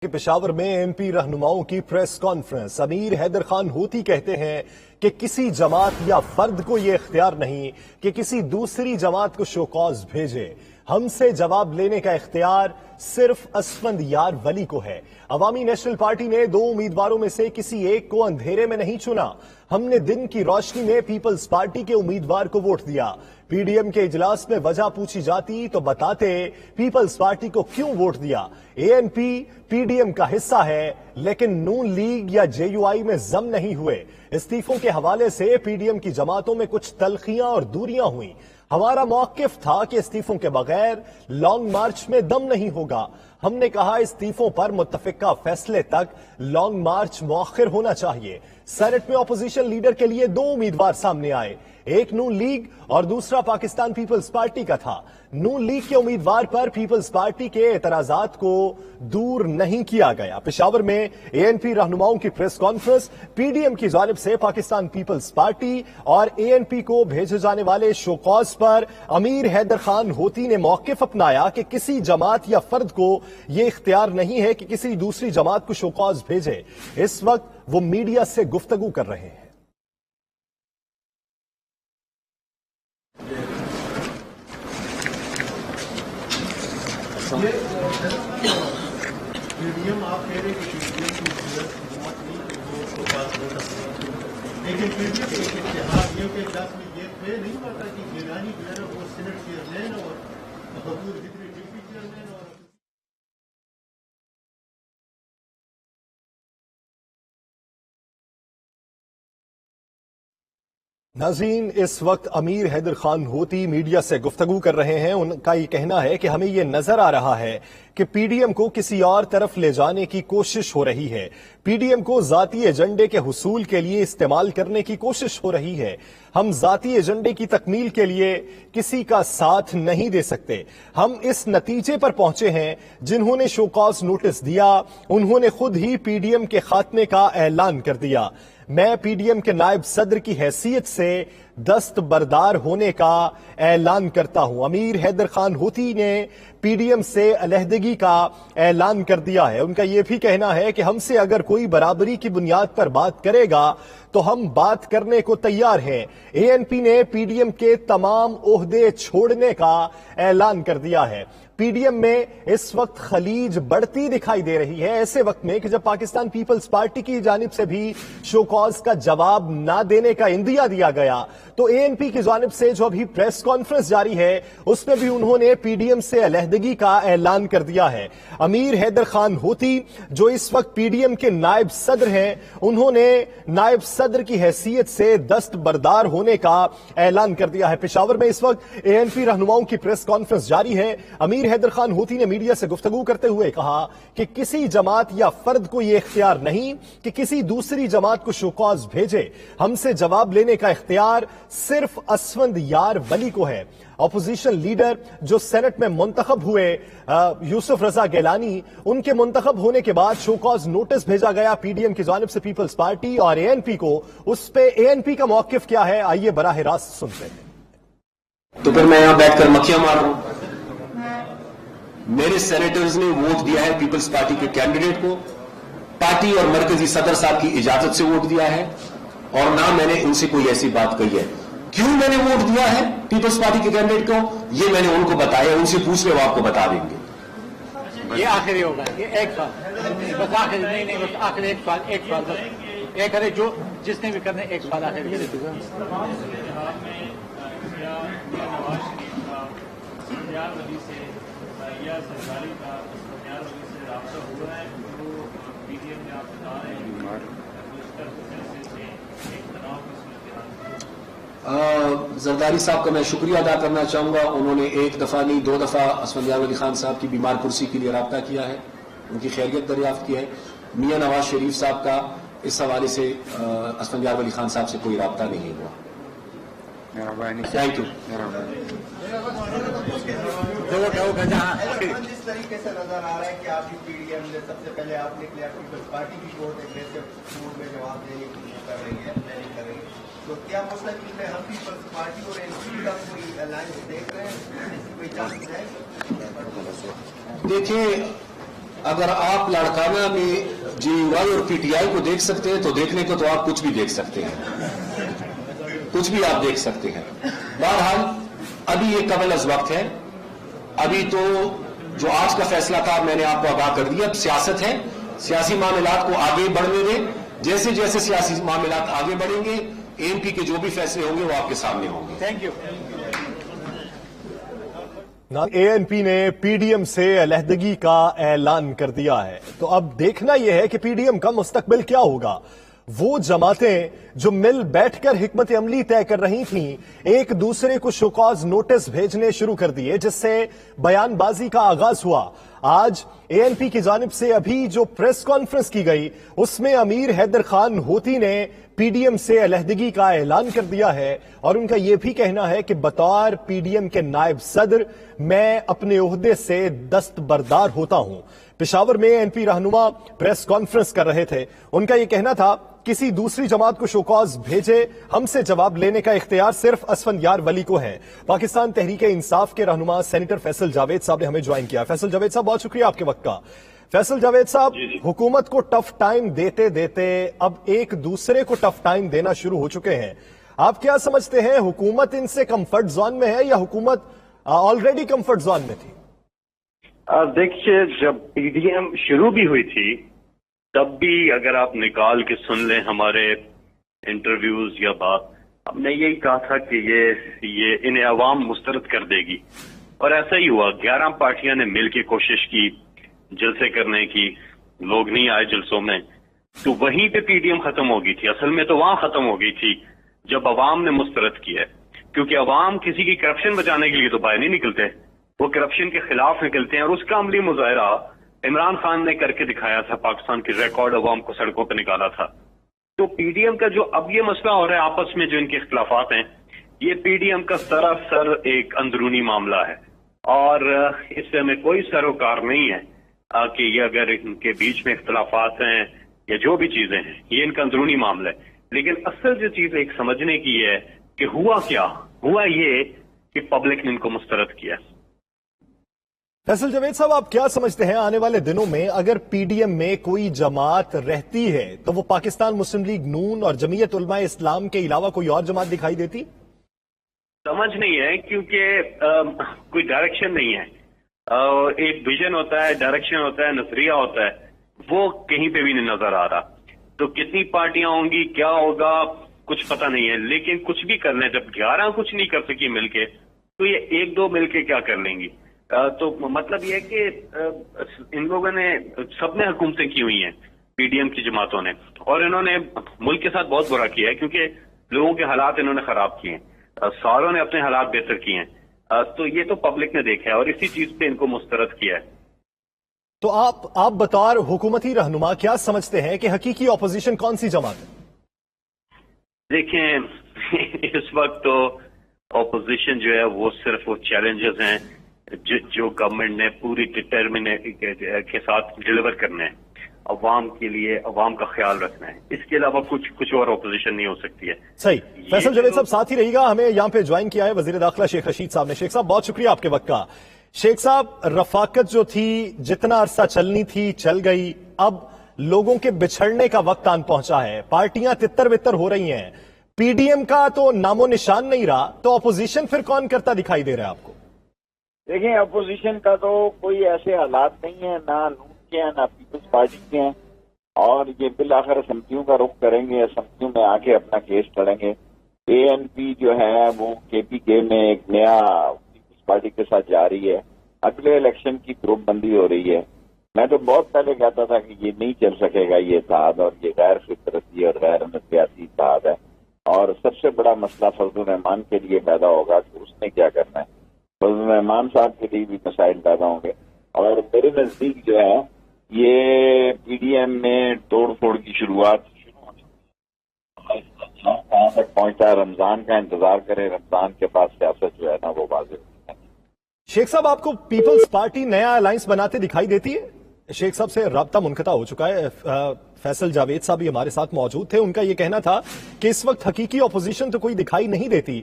کہ پشاور میں M P رہنماؤں کی پریس کانفرنس۔ امیر حیدر خان ہوتی کہتے ہیں کہ کسی جماعت یا فرد کو یہ اختیار نہیں کہ کسی دوسری جماعت کو شو کاز بھیجے۔ ہم سے جواب لینے کا اختیار صرف اسفند یار ولی کو ہے۔ عوامی نیشنل پارٹی نے 2 امیدواروں میں سے کسی ایک کو اندھیرے میں نہیں چنا۔ ہم نے دن کی روشنی میں پیپلز پارٹی کے امیدوار کو ووٹ دیا۔ پی ڈی ایم کے اجلاس میں وجہ پوچھی جاتی تو بتاتے پیپلز پارٹی کو کیوں ووٹ دیا۔ اے این پی ڈی ایم کا حصہ ہے لیکن نون لیگ یا جے یو آئی میں ضم نہیں ہوئے۔ استعفوں کے حوالے سے پی ڈی ایم کی جماعتوں میں کچھ تلخیاں اور دوریاں ہوئیں۔ ہمارا موقف تھا کہ استعفوں کے بغیر لانگ مارچ میں دم نہیں ہوگا۔ ہم نے کہا استعفوں پر متفقہ فیصلے تک لانگ مارچ مؤخر ہونا چاہیے۔ سینٹ میں اپوزیشن لیڈر کے لیے 2 امیدوار سامنے آئے، ایک نون لیگ اور دوسرا پاکستان پیپلز پارٹی کا تھا۔ نون لیگ کے امیدوار پر پیپلز پارٹی کے اعتراضات کو دور نہیں کیا گیا۔ پشاور میں اے این پی رہنماؤں کی press conference. P D M کی جانب سے پاکستان پیپلز پارٹی اور اے این پی کو بھیجے جانے والے شو کاز پر امیر حیدر خان ہوتی نے موقف اپنایا کہ کسی جماعت یا فرد کو یہ اختیار نہیں ہے کہ کسی دوسری جماعت کو شو کاز بھیجے۔ اس وقت وہ میڈیا سے گفتگو کر رہے ہیں۔ میڈیم آپ کہہ رہے ہیں کہ لیکن پھر بھی ایک اتحاد یہ کہ 10 میں یہ نہیں پتا کہ گیلانی جو ہے وہ سینٹ چیئرمین اور حضور جتنے ڈپٹی چیئرمین اور ناظرین، اس وقت امیر حیدر خان ہوتی میڈیا سے گفتگو کر رہے ہیں۔ ان کا یہ کہنا ہے کہ ہمیں یہ نظر آ رہا ہے کہ پی ڈی ایم کو کسی اور طرف لے جانے کی کوشش ہو رہی ہے، پی ڈی ایم کو ذاتی ایجنڈے کے حصول کے لیے استعمال کرنے کی کوشش ہو رہی ہے۔ ہم ذاتی ایجنڈے کی تکمیل کے لیے کسی کا ساتھ نہیں دے سکتے۔ ہم اس نتیجے پر پہنچے ہیں، جنہوں نے شو کاز نوٹس دیا انہوں نے خود ہی پی ڈی ایم کے خاتمے کا اعلان کر دیا۔ میں پی ڈی ایم کے نائب صدر کی حیثیت سے دستبردار ہونے کا اعلان کرتا ہوں۔ امیر حیدر خان ہوتی نے پی ڈی ایم سے علیحدگی کا اعلان کر دیا ہے۔ ان کا یہ بھی کہنا ہے کہ ہم سے اگر کوئی برابری کی بنیاد پر بات کرے گا تو ہم بات کرنے کو تیار ہیں۔ اے این پی نے پی ڈی ایم کے تمام عہدے چھوڑنے کا اعلان کر دیا ہے۔ پی ڈی ایم میں اس وقت خلیج بڑھتی دکھائی دے رہی ہے، ایسے وقت میں کہ جب پاکستان پیپلز پارٹی کی جانب سے بھی شو کاز کا جواب نہ دینے کا اندیا دیا گیا تو اے این پی کی جانب سے جو ابھی پریس کانفرنس جاری ہے اس میں بھی انہوں نے پی ڈی ایم سے علیحدگی کا اعلان کر دیا ہے۔ امیر حیدر خان ہوتی جو اس وقت پی ڈی ایم کے نائب صدر ہیں، انہوں نے نائب صدر کی حیثیت سے دستبردار ہونے کا اعلان کر دیا ہے۔ پشاور میں اس وقت اے این پی رہنماؤں کی پریس کانفرنس جاری ہے۔ امیر حیدر خان ہوتی نے میڈیا سے گفتگو کرتے ہوئے کہا کہ کسی جماعت یا فرد کو یہ اختیار نہیں کہ کسی دوسری جماعت کو شو کاز بھیجے۔ ہم سے جواب لینے کا اختیار صرف اسفند یار ولی کو ہے۔ اپوزیشن لیڈر جو سینٹ میں منتخب ہوئے یوسف رضا گیلانی، ان کے منتخب ہونے کے بعد شو کاز نوٹس بھیجا گیا پی ڈی ایم کی جانب سے پیپلز پارٹی اور اے این پی کو۔ اس پہ اے این پی کا موقف کیا ہے، آئیے براہ راست سنتے ہیں۔ تو پھر میں یہاں بیٹھ کر مکھیاں مار رہا ہوں۔ میرے سینیٹرز نے ووٹ دیا ہے پیپلز پارٹی کے کینڈیڈیٹ کو، پارٹی اور مرکزی صدر صاحب کی اجازت سے ووٹ دیا ہے، اور نہ میں نے ان سے کوئی ایسی بات کہی ہے۔ کیوں میں نے ووٹ دیا ہے پیپلز پارٹی کے کینڈیڈیٹ کو، یہ میں نے ان کو بتایا، ان سے پوچھ لے وہ آپ کو بتا دیں گے۔ یہ آخری ہوگا، یہ ایک سوال بس آخری، نہیں بس آخری ایک سوال بس ایک کرے، جو جس نے بھی کرنے ایک سوال آخری زرداری صاحب کا میں شکریہ ادا کرنا چاہوں گا۔ انہوں نے 1 دفعہ نہیں 2 دفعہ اسفند یار ولی خان صاحب کی بیمار کرسی کے لیے رابطہ کیا ہے، ان کی خیریت دریافت کی ہے۔ میاں نواز شریف صاحب کا اس حوالے سے اسفند یار ولی خان صاحب سے کوئی رابطہ نہیں ہوا۔ Thank you. جس طریقے سے نظر آ رہا ہے کہ آپ کی پی ڈی ایم نے سب سے پہلے آپ نے پیپلز پارٹی کی ووٹ میں جواب دینے کی کوشش کر رہی ہے، پلاننگ کر رہی ہے، تو کیا مستقبل میں ہم پیپلز پارٹی اور این پی کا کوئی الائنس دیکھ رہے ہیں، ایسی کوئی چانس ہے؟ دیکھیں، اگر آپ لاڑکانہ میں JUI اور PTI کو دیکھ سکتے ہیں تو دیکھنے کو تو آپ کچھ بھی دیکھ سکتے ہیں، کچھ بھی آپ دیکھ سکتے ہیں۔ بہرحال ابھی یہ قبل از وقت ہے، ابھی تو جو آج کا فیصلہ تھا میں نے آپ کو آگاہ کر دیا، اب سیاست ہے، سیاسی معاملات کو آگے بڑھنے دیں، جیسے جیسے سیاسی معاملات آگے بڑھیں گے ANP کے جو بھی فیصلے ہوں گے وہ آپ کے سامنے ہوں گے۔ Thank you. ANP نے PDM سے علیحدگی کا اعلان کر دیا ہے، تو اب دیکھنا یہ ہے کہ PDM کا مستقبل کیا ہوگا۔ وہ جماعتیں جو مل بیٹھ کر حکمت عملی طے کر رہی تھیں ایک دوسرے کو شوکاز نوٹس بھیجنے شروع کر دیے، جس سے بیان بازی کا آغاز ہوا۔ آج ANP کی جانب سے ابھی جو پریس کانفرنس کی گئی اس میں امیر حیدر خان ہوتی نے PDM سے علیحدگی کا اعلان کر دیا ہے، اور ان کا یہ بھی کہنا ہے کہ بطور PDM کے نائب صدر میں اپنے عہدے سے دستبردار ہوتا ہوں۔ پشاور میں ANP رہنما پریس کانفرنس کر رہے تھے، ان کا یہ کہنا تھا کسی دوسری جماعت کو شوکاز بھیجے، ہم سے جواب لینے کا اختیار صرف اسفندیار ولی کو ہے۔ پاکستان تحریک انصاف کے رہنما سینیٹر فیصل جاوید صاحب نے ہمیں جوائن کیا۔ فیصل جاوید صاحب بہت شکریہ آپ کے وقت کا۔ فیصل جاوید صاحب، حکومت کو ٹف ٹائم دیتے دیتے اب ایک دوسرے کو ٹف ٹائم دینا شروع ہو چکے ہیں، آپ کیا سمجھتے ہیں، حکومت ان سے کمفرٹ زون میں ہے یا حکومت آلریڈی کمفرٹ زون میں تھی؟ دیکھیے، جب PDM شروع بھی ہوئی تھی تب بھی اگر آپ نکال کے سن لیں ہمارے انٹرویوز یا بات، ہم نے یہی کہا تھا کہ یہ انہیں عوام مسترد کر دے گی، اور ایسا ہی ہوا۔ 11 پارٹیاں نے مل کے کوشش کی جلسے کرنے کی، لوگ نہیں آئے جلسوں میں، تو وہیں پہ PDM ختم ہو گئی تھی۔ اصل میں تو وہاں ختم ہو گئی تھی جب عوام نے مسترد کیا، کیونکہ عوام کسی کی کرپشن بچانے کے لیے تو باہر نہیں نکلتے، وہ کرپشن کے خلاف نکلتے ہیں، اور اس کا عملی مظاہرہ عمران خان نے کر کے دکھایا تھا، پاکستان کی ریکارڈ عوام کو سڑکوں پہ نکالا تھا۔ تو PDM کا جو اب یہ مسئلہ ہو رہا ہے آپس میں جو ان کے اختلافات ہیں، یہ PDM کا سراسر ایک اندرونی معاملہ ہے، اور اس سے ہمیں کوئی سروکار نہیں ہے کہ یہ اگر ان کے بیچ میں اختلافات ہیں یا جو بھی چیزیں ہیں، یہ ان کا اندرونی معاملہ ہے۔ لیکن اصل جو چیز ایک سمجھنے کی ہے کہ ہوا کیا، ہوا یہ کہ پبلک نے ان کو مسترد کیا۔ فیصل جاوید صاحب، آپ کیا سمجھتے ہیں آنے والے دنوں میں اگر PDM میں کوئی جماعت رہتی ہے تو وہ پاکستان مسلم لیگ نون اور جمعیت علماء اسلام کے علاوہ کوئی اور جماعت دکھائی دیتی؟ سمجھ نہیں ہے، کیونکہ کوئی ڈائریکشن نہیں ہے۔ ایک ویژن ہوتا ہے، ڈائریکشن ہوتا ہے، نظریہ ہوتا ہے، وہ کہیں پہ بھی نہیں نظر آ رہا۔ تو کتنی پارٹیاں ہوں گی، کیا ہوگا، کچھ پتہ نہیں ہے۔ لیکن کچھ بھی کر لیں، جب 11 کچھ نہیں کر سکی مل کے، تو یہ 1-2 مل کے کیا کر لیں گی؟ تو مطلب یہ ہے کہ ان لوگوں نے، سب نے حکومتیں کی ہوئی ہیں PDM کی جماعتوں نے، اور انہوں نے ملک کے ساتھ بہت برا کیا ہے، کیونکہ لوگوں کے حالات انہوں نے خراب کیے ہیں، ساروں نے اپنے حالات بہتر کیے ہیں۔ تو یہ تو پبلک نے دیکھا ہے، اور اسی چیز پہ ان کو مسترد کیا ہے۔ تو آپ بطور حکومتی رہنما کیا سمجھتے ہیں کہ حقیقی اپوزیشن کون سی جماعت ہے؟ دیکھیں، اس وقت تو اپوزیشن جو ہے وہ صرف وہ چیلنجز ہیں جو گورنمنٹ نے پوری ڈٹرمنیشن کے ساتھ ڈیلیور کرنے ہیں، عوام کے لیے، عوام کا خیال رکھنا ہے۔ اس کے علاوہ کچھ اور اپوزیشن نہیں ہو سکتی ہے۔ صحیح۔ فیصل جاوید صاحب ساتھ ہی رہی گا، ہمیں یہاں پہ جوائن کیا ہے وزیر داخلہ شیخ رشید صاحب نے۔ شیخ صاحب بہت شکریہ آپ کے وقت کا۔ شیخ صاحب، رفاقت جو تھی جتنا عرصہ چلنی تھی چل گئی، اب لوگوں کے بچھڑنے کا وقت آن پہنچا ہے، پارٹیاں تتر بتر ہو رہی ہیں، PDM کا تو نام و نشان نہیں رہا، تو اپوزیشن پھر کون کرتا دکھائی دے رہا ہے آپ کو؟ دیکھیں، اپوزیشن کا تو کوئی ایسے حالات نہیں ہیں، نہ نون کے ہیں نہ پیپلز پارٹی کے ہیں، اور یہ بالآخر اسمبلیوں کا رخ کریں گے، اسمبلیوں میں آ کے اپنا کیس لڑیں گے۔ ANP جو ہے وہ KPK میں ایک نیا پیپلز پارٹی کے ساتھ جا رہی ہے، اگلے الیکشن کی گروپ بندی ہو رہی ہے۔ میں تو بہت پہلے کہتا تھا کہ یہ نہیں چل سکے گا یہ اتحاد، اور یہ غیر فطرتی اور غیر نفسیاتی اتحاد ہے، اور سب سے بڑا مسئلہ فضل الرحمان کے لیے پیدا ہوگا کہ اس نے کیا کرنا ہے۔ فضل الرحمان صاحب کے لیے بھی مسائل پیدا ہوں گے، اور میرے نزدیک جو ہے یہ PDM میں توڑ پھوڑ کی شروعات شروع ہو چکی ہے۔ کہاں تک پہنچتا ہے، رمضان کا انتظار کرے، رمضان کے بعد سیاست جو ہے نا وہ واضح ہے۔ شیخ صاحب، آپ کو پیپلز پارٹی نیا الائنس بناتے دکھائی دیتی ہے؟ شیخ صاحب سے رابطہ منقطع ہو چکا ہے۔ فیصل جاوید صاحب بھی ہمارے ساتھ موجود تھے، ان کا یہ کہنا تھا کہ اس وقت حقیقی اپوزیشن تو کوئی دکھائی نہیں دیتی،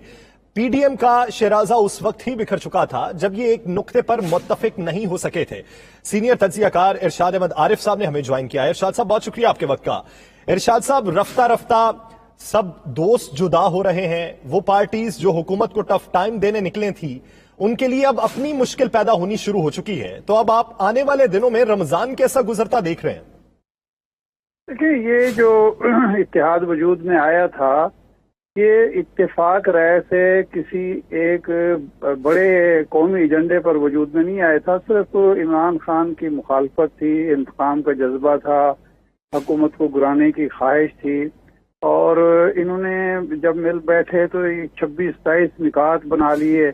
پی ڈی ایم کا شیرازہ اس وقت ہی بکھر چکا تھا جب یہ ایک نقطے پر متفق نہیں ہو سکے تھے. سینئر تجزیہ کار ارشاد احمد عارف صاحب نے ہمیں جوائن کیا ہے. ارشاد صاحب بہت شکریہ آپ کے وقت کا. ارشاد صاحب، رفتہ رفتہ سب دوست جدا ہو رہے ہیں. وہ پارٹیز جو حکومت کو ٹف ٹائم دینے نکلے تھی ان کے لیے اب اپنی مشکل پیدا ہونی شروع ہو چکی ہے. تو اب آپ آنے والے دنوں میں رمضان کیسا گزرتا دیکھ رہے ہیں؟ دیکھیں، یہ جو اتحاد وجود میں آیا تھا یہ اتفاق رائے سے کسی ایک بڑے قومی ایجنڈے پر وجود میں نہیں آیا تھا. صرف عمران خان کی مخالفت تھی، انتقام کا جذبہ تھا، حکومت کو گرانے کی خواہش تھی. اور انہوں نے جب مل بیٹھے تو 26-27 نکات بنا لیے.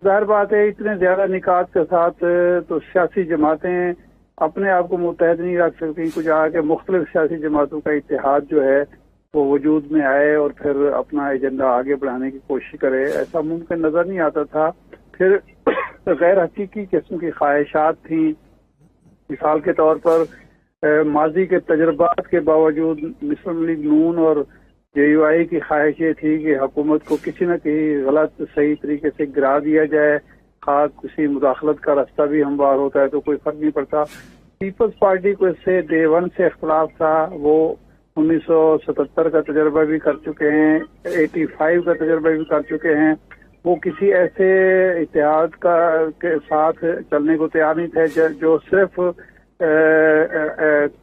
ظاہر بات ہے اتنے زیادہ نکات کے ساتھ تو سیاسی جماعتیں اپنے آپ کو متحد نہیں رکھ سکتی. کچھ آگے مختلف سیاسی جماعتوں کا اتحاد جو ہے وہ وجود میں آئے اور پھر اپنا ایجنڈا آگے بڑھانے کی کوشش کرے، ایسا ممکن نظر نہیں آتا تھا. پھر غیر حقیقی قسم کی خواہشات تھیں. مثال کے طور پر ماضی کے تجربات کے باوجود مسلم لیگ نون اور جے یو آئی کی خواہش یہ تھی کہ حکومت کو کسی نہ کسی غلط صحیح طریقے سے گرا دیا جائے. خاص کسی مداخلت کا راستہ بھی ہموار ہوتا ہے تو کوئی فرق نہیں پڑتا. پیپلز پارٹی کو اس سے ڈے ون سے اختلاف تھا. وہ 1977 کا تجربہ بھی کر چکے ہیں، 85 کا تجربہ بھی کر چکے ہیں. وہ کسی ایسے اتحاد کے ساتھ چلنے کو تیار نہیں تھے جو صرف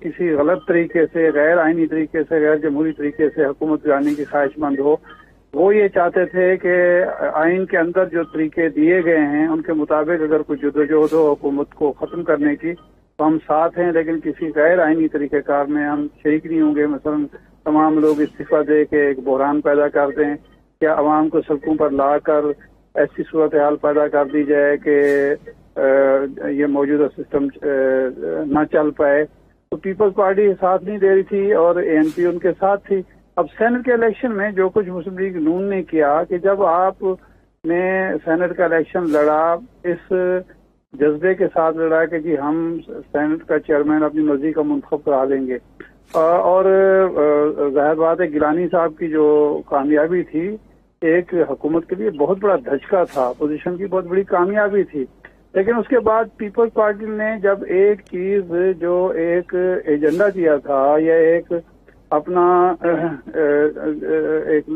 کسی غلط طریقے سے، غیر آئینی طریقے سے، غیر جمہوری طریقے سے حکومت گرانے کی خواہش مند ہو. وہ یہ چاہتے تھے کہ آئین کے اندر جو طریقے دیے گئے ہیں ان کے مطابق اگر کوئی جدوجہد ہو حکومت کو ختم کرنے کی تو ہم ساتھ ہیں، لیکن کسی غیر آئینی طریقہ کار میں ہم شریک نہیں ہوں گے. مثلا تمام لوگ استعفیٰ دے کے ایک بحران پیدا کر دیں یا عوام کو سڑکوں پر لا کر ایسی صورتحال پیدا کر دی جائے کہ یہ موجودہ سسٹم نہ چل پائے. تو پیپلز پارٹی ساتھ نہیں دے رہی تھی اور اے این پی ان کے ساتھ تھی. اب سینٹ کے الیکشن میں جو کچھ مسلم لیگ نون نے کیا کہ جب آپ نے سینٹ کا الیکشن لڑا اس جذبے کے ساتھ لڑا کہ جی ہم سینٹ کا چیئرمین اپنی مرضی کا منتخب کرا لیں گے، اور ظاہر بات ہے گیلانی صاحب کی جو کامیابی تھی ایک حکومت کے لیے بہت بڑا دھچکا تھا، اپوزیشن کی بہت بڑی کامیابی تھی. لیکن اس کے بعد پیپلز پارٹی نے جب ایک چیز جو ایک ایجنڈا دیا تھا یا ایک اپنا ایک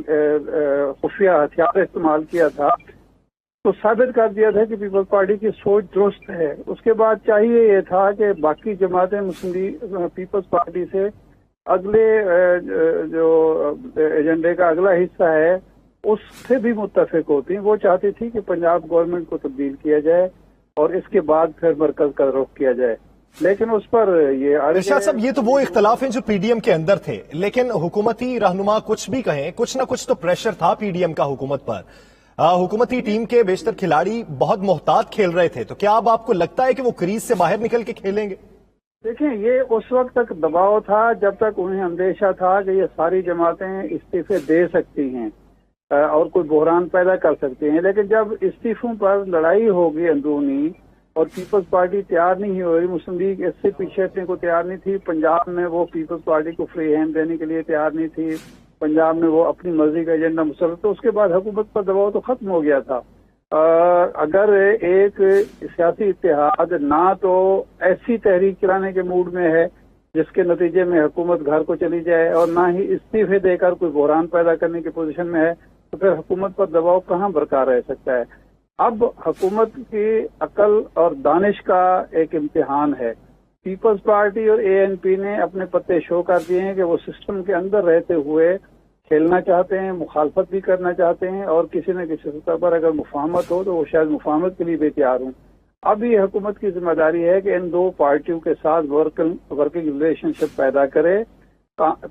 خفیہ ہتھیار استعمال کیا تھا تو ثابت کر دیا تھا کہ پیپلز پارٹی کی سوچ درست ہے. اس کے بعد چاہیے یہ تھا کہ باقی جماعتیں مسلم پیپلز پارٹی سے اگلے جو ایجنڈے کا اگلا حصہ ہے اس سے بھی متفق ہوتی. وہ چاہتی تھی کہ پنجاب گورنمنٹ کو تبدیل کیا جائے اور اس کے بعد پھر مرکز کا رخ کیا جائے. لیکن اس پر یہ ارشاد صاحب یہ تو وہ اختلاف ہیں جو پی ڈی ایم کے اندر تھے، لیکن حکومتی رہنما کچھ بھی کہیں کچھ نہ کچھ تو پریشر تھا پی ڈی ایم کا حکومت پر. حکومتی ٹیم کے بیشتر کھلاڑی بہت محتاط کھیل رہے تھے. تو کیا اب آپ کو لگتا ہے کہ وہ کریز سے باہر نکل کے کھیلیں گے؟ دیکھیں، یہ اس وقت تک دباؤ تھا جب تک انہیں اندیشہ تھا کہ یہ ساری جماعتیں استعفے دے سکتی ہیں اور کوئی بحران پیدا کر سکتے ہیں. لیکن جب استعفوں پر لڑائی ہوگی اندرونی اور پیپلز پارٹی تیار نہیں ہو رہی، مسلم لیگ اس سے پیچھے ہٹنے کو تیار نہیں تھی، پنجاب میں وہ پیپلز پارٹی کو فری ہینڈ دینے کے لیے تیار نہیں تھی، پنجاب میں وہ اپنی مرضی کا ایجنڈا مسلط، تو اس کے بعد حکومت پر دباؤ تو ختم ہو گیا تھا. اگر ایک سیاسی اتحاد نہ تو ایسی تحریک چلانے کے موڈ میں ہے جس کے نتیجے میں حکومت گھر کو چلی جائے اور نہ ہی استعفے دے کر کوئی بحران پیدا کرنے کی پوزیشن میں ہے، تو پھر حکومت پر دباؤ کہاں برقرار رہ سکتا ہے. اب حکومت کی عقل اور دانش کا ایک امتحان ہے. پیپلز پارٹی اور اے این پی نے اپنے پتے شو کر دیے ہیں کہ وہ سسٹم کے اندر رہتے ہوئے کھیلنا چاہتے ہیں، مخالفت بھی کرنا چاہتے ہیں اور کسی نہ کسی سطح پر اگر مفاہمت ہو تو وہ شاید مفاہمت کے لیے بھی تیار ہوں. اب یہ حکومت کی ذمہ داری ہے کہ ان دو پارٹیوں کے ساتھ ورکنگ ریلیشن شپ پیدا کرے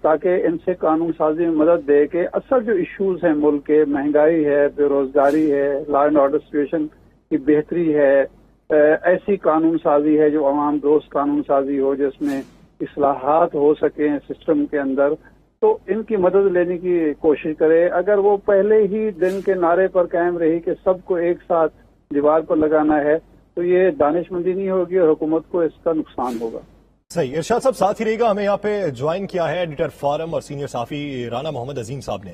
تاکہ ان سے قانون سازی میں مدد دے کہ اصل جو ایشوز ہیں ملک کے، مہنگائی ہے، بے روزگاری ہے، لا اینڈ آرڈر سچویشن کی بہتری ہے، ایسی قانون سازی ہے جو عوام دوست قانون سازی ہو جس میں اصلاحات ہو سکیں سسٹم کے اندر، تو ان کی مدد لینے کی کوشش کرے. اگر وہ پہلے ہی دن کے نعرے پر قائم رہی کہ سب کو ایک ساتھ دیوار پر لگانا ہے تو یہ دانش مندی نہیں ہوگی اور حکومت کو اس کا نقصان ہوگا. صحیح. ارشاد صاحب ساتھ ہی رہے گا. ہمیں یہاں پہ جوائن کیا ہے ایڈیٹر فارم اور سینئر صحافی رانا محمد عظیم صاحب نے.